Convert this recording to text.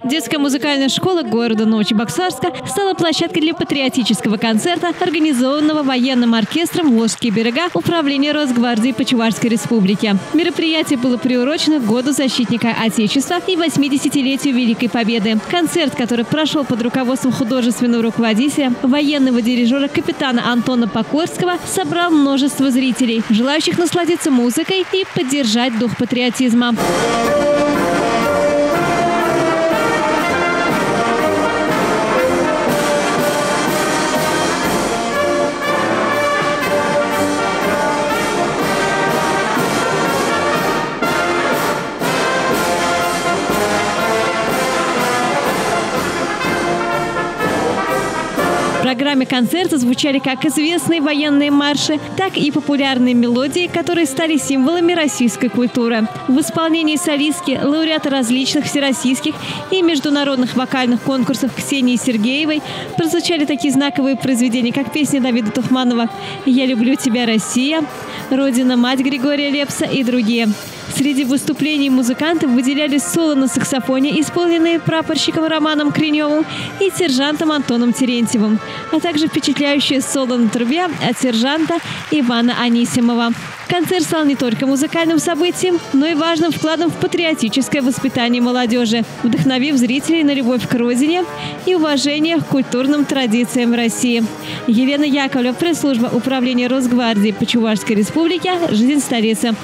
Детская музыкальная школа города Новочебоксарска стала площадкой для патриотического концерта, организованного военным оркестром «Волжские берега» Управления Росгвардии по Чувашской республике. Мероприятие было приурочено к Году защитника Отечества и 80-летию Великой Победы. Концерт, который прошел под руководством художественного руководителя, военного дирижера капитана Антона Покорского, собрал множество зрителей, желающих насладиться музыкой и поддержать дух патриотизма. В программе концерта звучали как известные военные марши, так и популярные мелодии, которые стали символами российской культуры. В исполнении солистки, лауреата различных всероссийских и международных вокальных конкурсов Ксении Сергеевой прозвучали такие знаковые произведения, как песня Давида Тухманова «Я люблю тебя, Россия», «Родина, мать» Григория Лепса и другие. Среди выступлений музыкантов выделялись соло на саксофоне, исполненные прапорщиком Романом Криневым и сержантом Антоном Терентьевым, а также впечатляющее соло на трубе от сержанта Ивана Анисимова. Концерт стал не только музыкальным событием, но и важным вкладом в патриотическое воспитание молодежи, вдохновив зрителей на любовь к родине и уважение к культурным традициям России. Елена Яковлева, пресс-служба Управления Росгвардии по Чувашской республике, жизнь столицы.